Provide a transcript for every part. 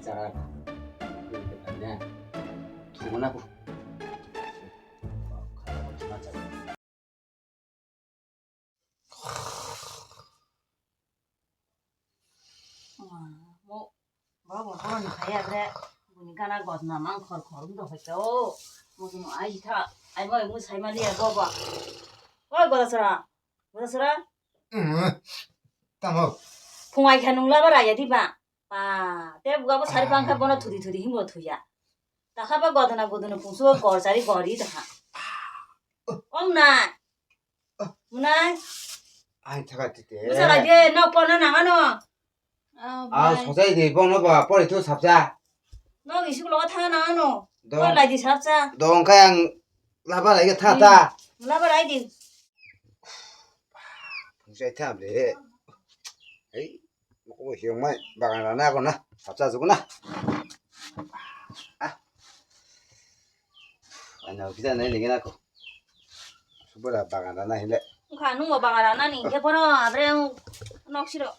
잘하라. 그러니까 두분하고 가라고 전화자. 뭐라고 그러는 거야 그래. 보니까 나 거나만 걸음도 했죠. 무슨 아이타 아이 뭐 무슨 살만이야 봐봐. 거다서라. 거다서라. 따먹 풍아이 캐농라바라 야디바. 아, 대부가 뭐 사리방카 보나 두리두리 힘을 두야. 나 하바 거드나 거드는 풍수가 거자리 거리다. 엄나. 문나. 아이 타가 띠때 무슨 아이디 너 뻔한 나가노. 아 소자이디 번호봐 빨리 두 삽자 너 이식으로 타 나가노. 너 너 라이디 삽자. 너 그냥 라바라 이게 타다 라바 라이디. 풍수에 타면 에이 뭐 형만 바간 안 하거나 삽자 주구나 아 아니야 기자 내 얘기 나고 수보라 바간 안 하는데 가는 거 봐라 나니 이게 보러 아브레 넋시러.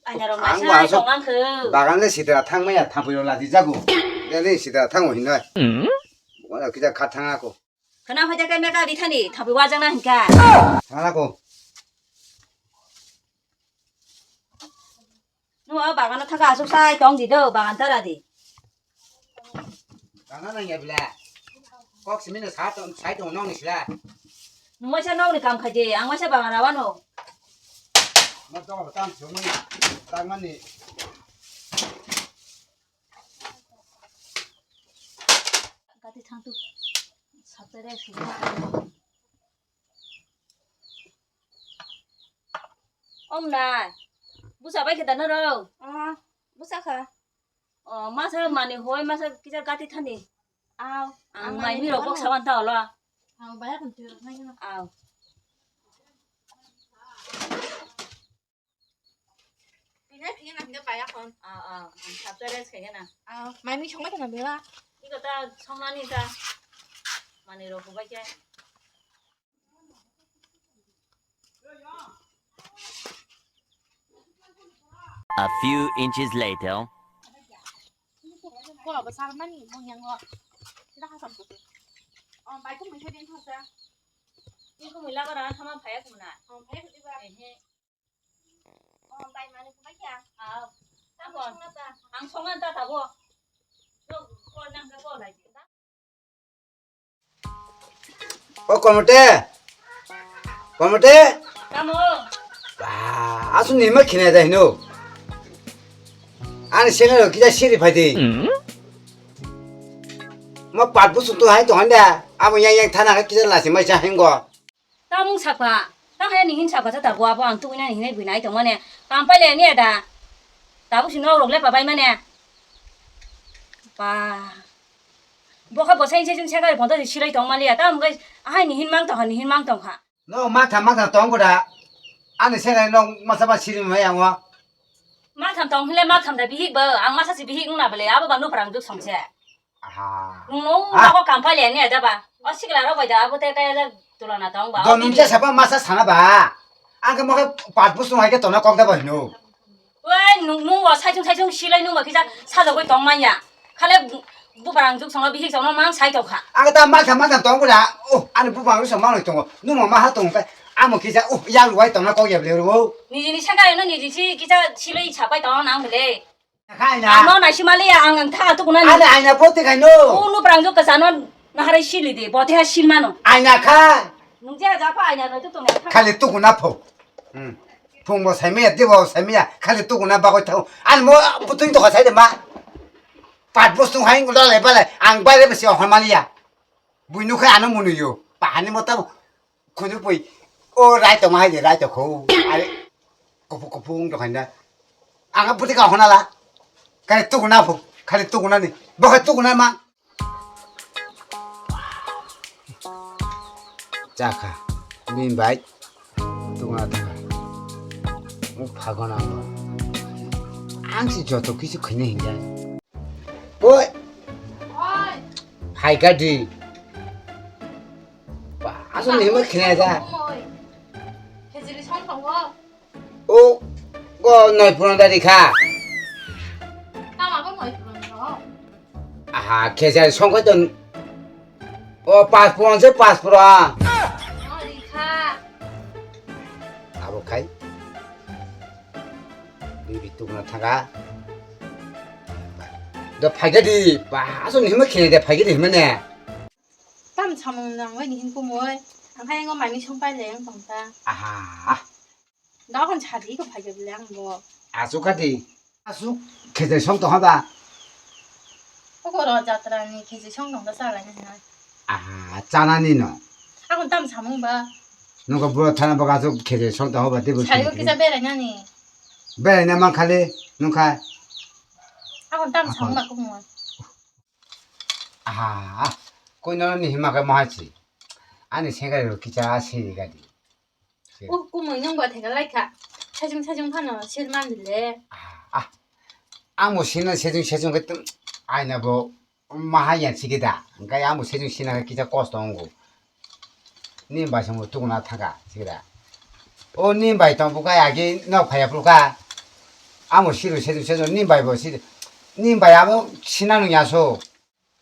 아니야 로 안 마샤 와서 정한 그. 바간에 시대라 탕매야 탕부요라 디자고 내내 시대라 탕고 있네 뭐야 기자 가탕하고 그나 화자가 내가 리타니 답이 와장나 하니까. 하라고 너 바가나 타가 아속사 경지도 바간 따라디. 나는 얘 빌라 꼭 시민의 사이동 농이시라 너 뭐샤 나오니 감카지 안 와샤 바가나 와노. 뭐 또가 땅 주문이 땅만이 까지 창도 삽자래 수고. 엄나 무사 바이케다 너로. Busa ka? 마사 많이 호이 마사 기자 까티 타니. Ao. 안 많이 밀어 꼭 사완타 올라. Ao bayar kan tu ngay na. 아우. Pina pina na hindi bayar kon. 삽자래 세게나. Ao. May mi chong ba kana bela? 이거 다 성난이다. 많이 넣고 바이케. A few inches later. Ko la besar man ni mong yang lo. Kita ka sampo. Bay ko may chwe din thasa. 이거 밀라가라 하면 봐야구나. Bay ko di ba? 에헤. Bay man ko bayar. 아우. Ako 한번 na ta. 안 성난다 다고. 너 꼴랑 가고 라이지. 꼬물대 꼬물대 까모. 와 아수님을 기내다 이노 아니 생각을 기자 시립하지 뭐 빠부수 또 하이도 한데 아무 양양 타나가 기자 나시 뭐 자행거 까몽 사과. 땅에 니힌 사과 다 다고 아버 안 tuina 니네 부이나이 동안에 깜빨래 니에다. 다부 신호 록래 바바이만에. 봐. 뭐가 뭐 생세진 생각을 번더 싫어이 동말이야. 다음 거 아니 니힌 망동 하. 너 마타 동거다 아니 생각이 너 마사바 시리면 왜 양와 마탐 동힐래 마탐다 비익 버 앙마사시 비익 응나 벌레 아버 방노 프랑죽 성세. 아하 응 나고 깜빨래 니에다 봐. 어시글라로 보자 아버 때까야 돌아나 동 봐. 너 눈제 사바 마사 사나봐 아그 뭐가 빠부수 하게 떠나 꺾다 봐 이노 왜 농농와 사중 실래 농와 기자 사저고 동만이야. 칼레 부바랑죽 성어 비익 성어 망 사이도카. 아그 다 마타 동거다 오 아니 부방을 성망을 동거 누모 마하 동거 아무 기자 오 야루와이 떠나 거기 버려고 니지니 생각에는 니지시 기자 실의 잡아이 동안 그래. 가이나 너 나시말이야 안 타도구나. 아나 보태가 이노 오늘 브랑족 가사는 나하래 실리디 버테야 실만어. 아이나 가 능제 잡아 아니야 너 좀. 칼리 뚜구나 포 풍모 셈이야 띠보 셈이야 칼리 뚜구나 바고 타고 아니 뭐 부통도 가사야 돼마 빠부수 하인 걸로 해봐라 안 봐야 버시 얼마리야 무누카 안 오무누요 빠니 못 타고 그저 보이 오 라이트 마이디 라이트 고 아니 고풍도 간다 안 부티가 하나라 칼리 뚜구나 포 칼리 뚜구나니 뭐가 뚜구나 마 자카 민바이 뚜구나 뚜구나 뭐 파거나 뭐 앙시 저도 기시 그냥 인자 뭐 하이가디 아주 님을 그냥자 Hezili chong thong ko. 오 거 너희 보낸다니 가 Tao mà có 어이 그러는거. 아, 계좌에 송거든. 파스포르 파스포르. 리카. 아보카이. 리비 뚜구나 타가. 너 파게디 빠서 힘을 키는데 파게디 힘이네. 땀 참먹는 거 니hin của môi. Thằng hai con mày đi xong bay lẹn phòng ta. 아, Đó con chả tí có phải được lẹn bộ. 아수카디. 아수 계좌에 송도 하다. Có rồi chặt ra ni khi chỉ xong đồng ta sao lại như thế này. 아, 짜나니는. Con 땀 참먹 ba. 누가 물어 타는 거 가서 계좌에 송도 하봐 대고. Chả có cái ra bê là nha nè. 왜 내만 칼리? 누가? Con 땀 참먹 ba cũng ngồi. 아, 꼬이너는 힘마가 뭐 하지? 아니 생각이 기자 시리가디. Cô mới nhung gọi thấy cái like cả. Cha chung phan nó xin man được lẽ. 아무 신은 세중 같은 아니나 뭐 마하야 지기다. 그러니까 아무 세중 신은 기자 꼬스도 온고. 님 봐서 뭐 두고나 타가 지기다. 님 봐이 또 부가 야기 너 봐야 불가. 아무 시루 세중 님 봐이 뭐 님 봐야 뭐 신하는 야소.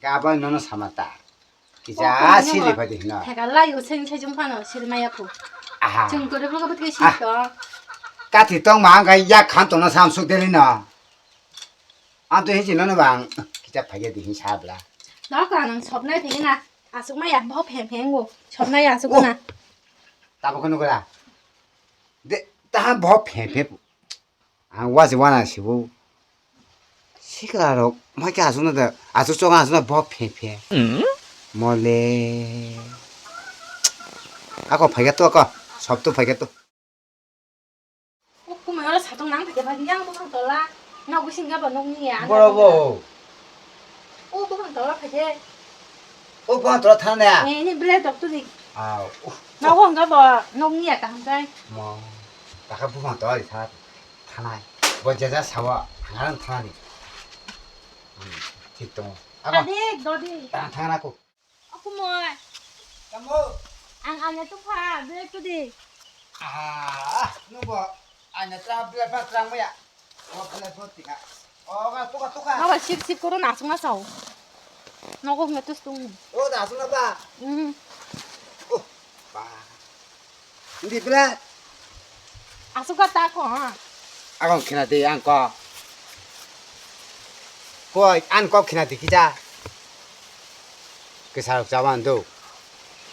까봐 너는 삼았다. 기자 시리 버디 너. Thấy cái like của cha chung phan nó xin mày phụ. 아하. Chừng có được lúc có cái xin đó. 까티 똥망가 약 간동나 사람 숙되리나. 안또 해지 너는 방 기자 파게디 힘사블라. Đó cả nó chọc này thế nè. À xuống mày à bao phèn ngủ. Chọc này à xuống nè. 따보고 누구라. 네, 따뭐 페페. 아, 와지 와나시고. 시가로 마게 아수는데 아수 쪽 아수는 뭐 페페. 몰래. 아까 파게또 아까 섭도 파게또. Cô mới nói là sao trong nắng phải cái phải nhang bố thằng tớ la. Nó cũng xin cái bà nông nhẹ. 뭐라고? Ô bố thằng tớ là phải thế. 오빠 돌아타네. Nè nè bê đọc tôi đi. 아, Nó không có bà nông nhẹ cả thằng trai. 뭐 나가 부방 떠리 타나. 뭐 제자 사와 하나는 타니. 뒷동. À 아가 đi, đó đi. 타나고. Ô cô mời. 까모. Ăn nhà tôi pha, bê tôi đi. 아, 누구? 아니야, 트라블레파 트라모야. 플레포티가. 가 똑가. Nó bảo ship cô nó nã xuống nó sầu. Nó không nghe tôi xuống. 나서나 봐. 봐. 근데 그래. À xuống cái ta có. 아건 키나데 안고. 안고 키나데 기자. 그 사람 잡아도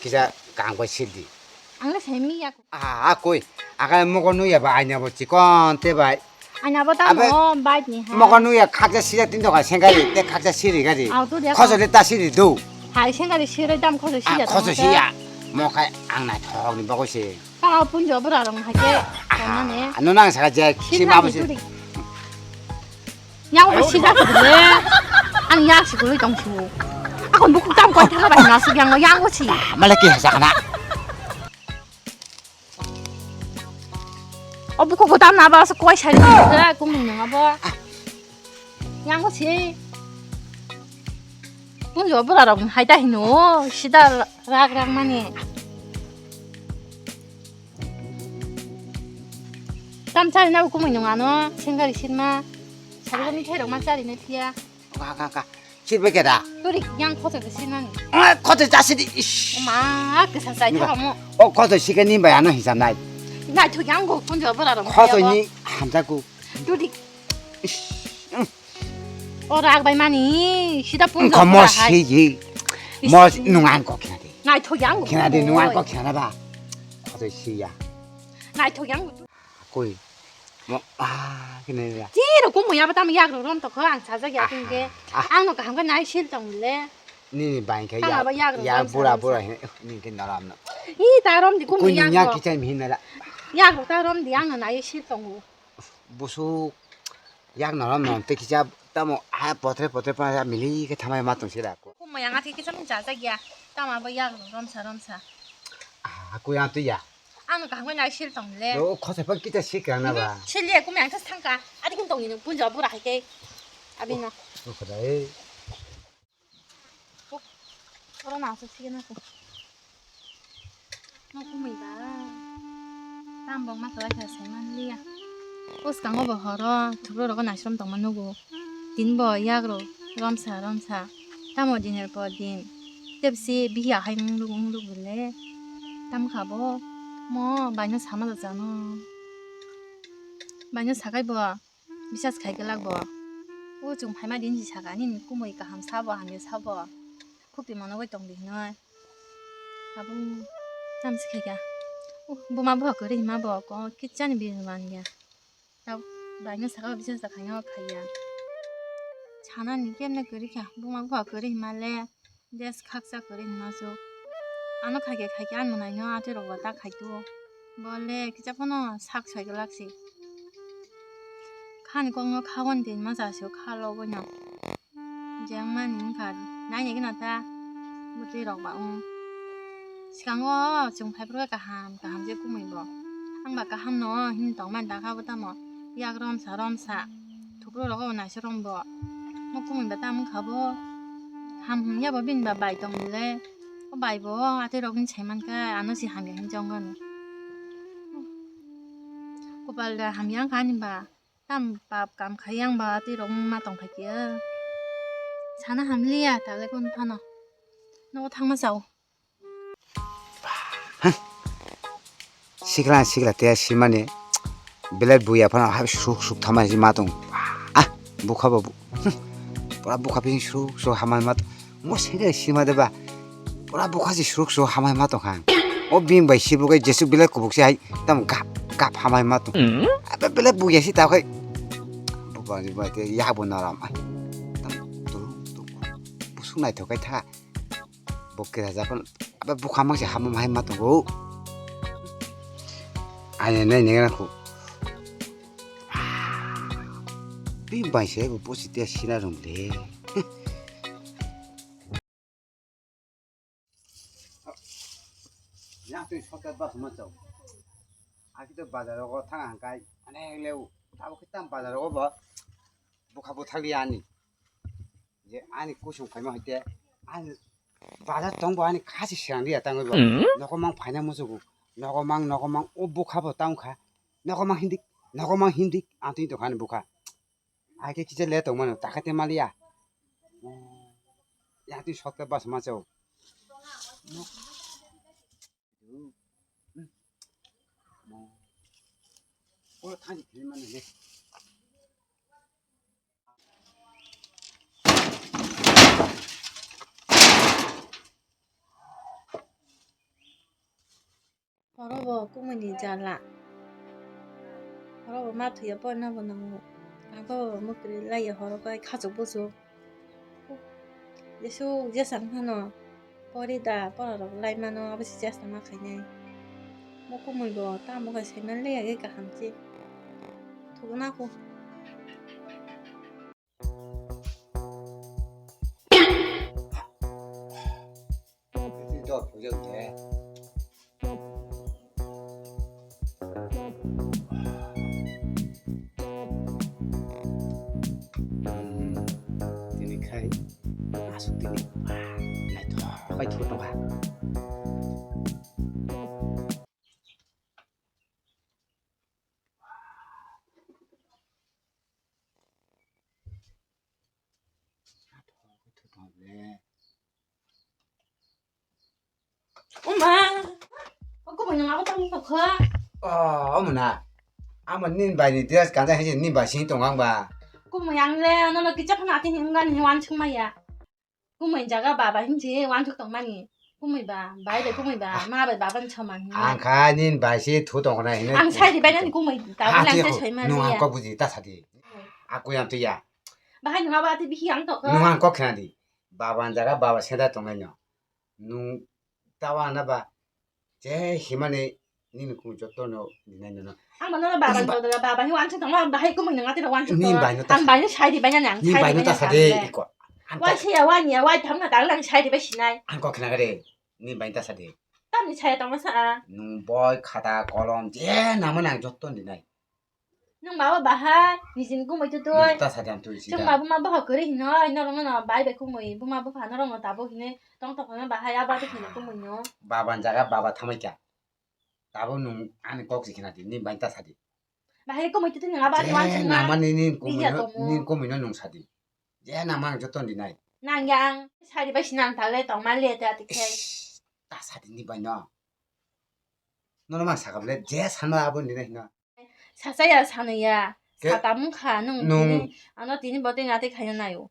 기자 강고 실디. Ăn nó 재미야. 꼬이. 아가 먹어놓야 봐. 아니야 뭐지. 건때 봐. Anh nào tao nó bài nhỉ hả? 먹어놓야 각자 시작 뛴다가 생각이 내 각자 시리가지. 또 내가 커서 됐다 시리도. hai 생각이 싫어 담 커서 시야. 커서 시야. 뭐가 앙나 턱니 먹으시. 아 본저 보라랑 할게. 장난해. 누나가 사가지 심아버지. 양호 시작 그래. 아니 약시 그래 정치고. 아 그럼 먹고 담고 타가 봐 나서 그냥 양호치. 말라기 하자나. bố cô tao nào bao sao quay chạy ra cô mình nữa bố nhang có gì cũng rồi bố là đồng hai tay nữa sida ra răng mà nè tam trái nào cũng mình nữa nó 생각이 싫나 자기가 밑에 동만 짜리 내 티야 가. 실베게다. 우리 양 커서 그 신나니 커서 자식이. 엄마 그 산사이 타고 커서 시간이 뭐야 너 희삼나. 나 저 양고 본저 보라랑 커서 니 한자고. 우리 rak bay mani sida ponjo como si기. 뭐 누안 거 키나데. 나 토양 키나데 누안 거 키나 봐. 커서 시야. 나 토양 꼬이. 그네야. 지로 공부 야바 담 약로 런터 거안 찾아야 된게 안노 가 한거 나이 실정래 니 바인케 야 보라 니게 나람나. 이 다람디 공부 꼬이냐 약로 기차임 힘내라. 약로 다람디 양은 나이 실정고 무수 약 나람나 때 기차 따모 버트레 파 밀리게 타마에 맞던 시라고. 공부 양아티 기좀 찾아야 담아바 약로 럼사 꼬양 또야. 안노 가 한거 나이 실정래 너 커서 기차 시켜나 봐. 실리에 공부 양타 상가 아디 김동이는 본저 보라 할게 아비나 그래. 걸어놔서 치게나고 nó cũng mình đã tam bông mắt tới là sẽ mang lia ô sáng ngô bờ đó chụp rồi có nãy xong tổng mang nugu दिन bo yagro romsa tamo dinner po din tepsi biya hai nung bule tam khabo mo baino sama da jano baino sagai bo bisas khai gelak bo o jung phaima din ji saga ni kumoi ka ham sabo hamyo sabo khukti mono goi tong di noi abu tam sikha o buma bo ko ri ma bo ko kitchen bi man ya tab baino saga bisas khaya khaya chana ni kemne kori kya buma bo ko ri male des khaksa kori na so ano khage an monai no ate ro ta khai tu bole kicha pono sak sai galaxy khan kong no khawon din ma sa sio khalo bo nya jang man nin kha na ye gina ta mu ti ro ba sikang o chung phai pro ka ham je ku mai bo ang ba ka ham no hin tong man ta kha bo ta mo yak rom sa thupro ro ko na si rom bo mo ku mai ba ta mu kha bo ham ya bo bin ba bai tong le o bai bo ate ro kin chai man ka ano si ham ya hin jong gan ko bal da ham yang khan ba tam pap kam khayang ba ti rong ma tong khai kia chana ham lia ta le kon phano no thang ma sao 시그란 때 심하네 빌레 부야 파나 하 쑥쑥 타마지 마동 아 무카바 보라 무카빈 쑥쑥 하만 마뭐 세게 심하데 봐 보라 무카지 쑥쑥 하만 마동 한어 빈바 시부가 제수 빌레 고복시 하이 땀갑 하만 마동 아 빌레 부야시 다 거이 뭐바지 뭐 야보 나람 또 무슨 나이 더 가이타 먹게 하자건 아 무카망시 하만 하이 마동 고 아니 내가 그 빈반시에 그 보시 때 신하는데 야또 속다 봐 맞죠 아기도 바다로고 탕안 가이 안에 레우 다고 그딴 바다로고 뭐 뭐가보 탈리 아니 이제 아니 고쇼 가면 할때 아니 바다 동부 아니 가시 시간이야 땅을 봐 너고만 파냐 무서고 너고망 오 부카보 땅카 너고망 힌디 안티도 가는 부카 아게 진짜 내 동만 딱한테 말이야 야또 속다 봐 맞죠 뭐 타니 길만네 Horobo kumani jala. Horobo ma thuya po na bo nang. Ako mo kri la ya horobo khajok bo so. Yesu jesang hano. Pori da pora ro lai ma no abisi jesta ma khaine. Mo kumai bo ta mo ka semen le ya ge ka hamji. Thugna ko. 또 보여도 돼 되니까 아속들이 나도 거의 들어가 봐 엄마. kumai nang ako tang ko kha. 어머나 아마 닌 바니 드레스 간다 해지 닌 바신 동안 봐 Kumai yang le no no kicha phana tin hingan ni wan chung ma ya. Kumai jaga baba hinji wan chuk tong mani. Kumai ba bai de kumai ba ma ba ban chaman. 안가 닌 바시 두 동안에 있는 Ang sai di bai nan kumai ta lang te choi ma 누한 ya. 거 부지 따사디 아꾸양 또야 Ba hai nga ba ti bi yang to kha. 누한 거 그나디 바반자가 바바 세다 동안요 누 따와나 제 희만에 니는 그 저또노 니네는 Ang ma no ba ban to da ba hi wan chung tong ma ba hai kumai nang ati wan chung. 닌 바이노 Ang bai sai di bai nan 닌 sai 바이노 di bai 따사디 nan. 이거 Wa chi ya wa ni wa tham na da lang sai di bai sinai. 안거 그나 그래 닌 바이 따사디 Tam ni sai tong ma sa. 누 보이 카다 걸음 제 남은 안 줬던 니네 Nung ba ba hai ni sin kumai tu toi. 따사디 안 Chung tu지다 ma bu ma ba ko ri no no no bai be kumai bu ma bu pha no ro ta bo hine tong to ko ba hai ya ba ti hine kumai no. 바반자가 바바 타마이까 나보 누 안에 꼭지 그나디 닌 바이 따사디 Ba hai kumai tu ni nga ba ti wan 제 chung ma. 남은 닌 Bây giờ 꼬미노 có mua. 닌 꼬미노 농사디 예 나만 줬던 디나이 นางยังใช่ดิไปชินางตาเลยต้องมาเลียแต่ติเค 따사딘 디바이나 너만 사갑래 제 산마 아본 디나 히나 ซาซายาซานุยา เกะ ซาตามุขานุ่ง นุ่ง อันนั้นตีนี่บ่ได้งาได้ขยันนาอยู่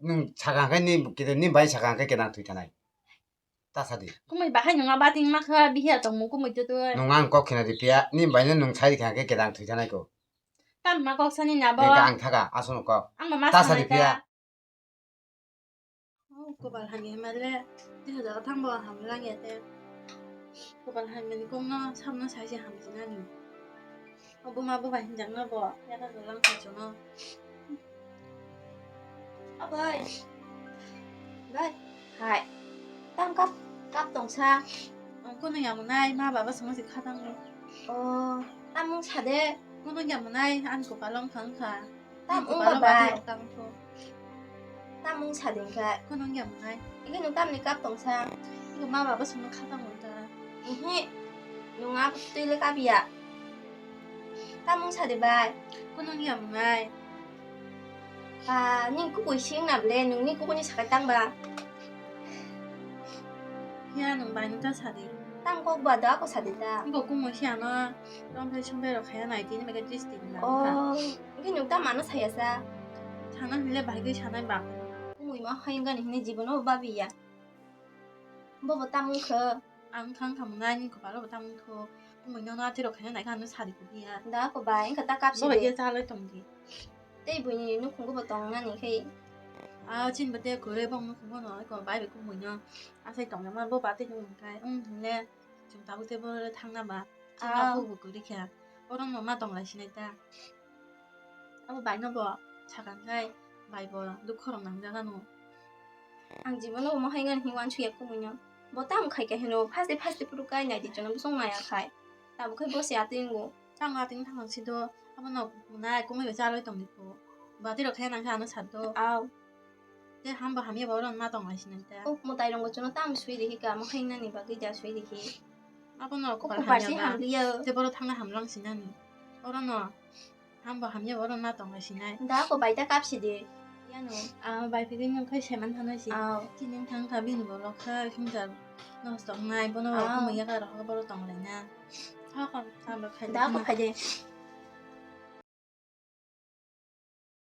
능 차강가 니 기대 니 바이 차강가 게나 투이타나이 따사디 กูไม่บอกให้หนูมาบ้านติ้งมากค่ะพี่เหี้ยตรงมุกูไม่เจอด้วย 농안 꼭 키나 디피야 니 바이는 농 차이 강가 게나 투이타나이 고 ตั้มมาก็สนิทนะบ่ 내가 앙타가 아소노 거 อังมามา ตา ส สา นิ ดิ ท เปีย โอ้กูบอกให้มาเลยที่เธอทั้งบ่ทำร่างเงี้ยแต่กูบอกให้มันกูน่ะชอบน่ะใช้สิหำสิน่ะนี่เอาบ่มาบ่ไปจังน่ะบ่อยากจะร่างเขาจังเนาะ Ốc ơi. Đây. Hai. Tam cấp. Cấp tổng xa. อ๋อกูน่ะอยากมาได้มาแบบว่าสมมติค่าตั้งเลย Tam mong chả đê. กูน่ะอยากมาได้อันกูปลาลองทั้งค่ะ Tam กู ung ปลา bà ลองบา bài. ที่ตั้งโท Tam mong chả đến cái. กูน่ะอยากมาได้ Cái nung tam này cấp tổng xa. กูมาแบบว่าสมมติค่าตั้งหมดจ้ะ Nhị. Nung áp tuy lấy cấp gì ạ? Tam mong chả đến bài. กูน่ะอยากมาได้ Nhưng cũng buổi sáng nằm lên nungนี่กูนี่chả tăng bà. เฮียหนึ่งใบนึงจะสาดี Tam có bà đó có chả đến ta. นี่ก็กูไม่เชื่อเนาะต้องไปชมไปหรอกแค่ไหนทีนี่มันก็จิสติงนะค่ะ Cái nung tam mà nó xảy ra. ฉันนั่นเรียกไปคือฉันนั่นแบบ Mùi mà hay gần này chỉ nó ba vì à. Bố bà tam mong khờ. อังทั้งทำได้นี่ก็ปลาเราไปทำโทกูไม่นอนที่เราแค่ไหนกันนึกสาดีกูเฮีย Đó có bài anh cả ta cấp ก็ gì ไปเย đi. อะจ้าเลยตรงนี้ Đây buổi này nó không có bà tòng nha này khi. อ้าวจินประเดี๋ยวกูเลยบ้องมันคงว่าน้อยก่อนไปไปกูเหมือนเนาะอาศัยตรงนั้นมาบ่ปาติอยู่เหมือนกันถึงแล้วจุ่มตาบุเตบ่เลยทางนั้นมาฉันเอาผู้กูดิแค่บ่ต้องมาตรงไรชินตาเอาใบนั่นบ่ฉากกันได้ใบบ่ลูกของหนังจังกันเนาะ Ang 집은 너무 hay gần hiwan 추였거든요. 뭐 다음 가게 해놓 파스 프로까지 나이 있잖아 무슨 말이야 가이. 나 뭐 그거 씨 아뜨는 거. จ้างอาติ้งทางสิโดเอามันออกกูได้กูไม่ไปจ้าเลยตรงนี้กูบ่ที่เราแค่นั้นค่ะนึกฉันโต 아우. เดี๋ยวทำบ่หามีบ่ต้องมาตรงไรชินตา 뭐 다 이런 거 저는 다음 수위 되니까 뭐 하이나니 봐 그자 수위 되기. เอามันออกกู 꼭 ไป 그 หา 발시 เมีย 함리여. เดี๋ยวบ่ทางนั้นหำลังสินั่นนี่เอาแล้วเนาะทำบ่หามีบ่ต้องมาตรงไรชินได้ 나하고 바이다 값이들. 야노. อ่าใบพี่ก็ยังค่อยใช้มันทันได้สิ 아우. ที่นี่ทั้งทาบินบ่เราค่าขึ้นจะนอกสองนายบ่นอกก็ไม่ยากเราก็บ่ต้องอะไรนะถ้าคนตามแบบใคร 나하고 바이다.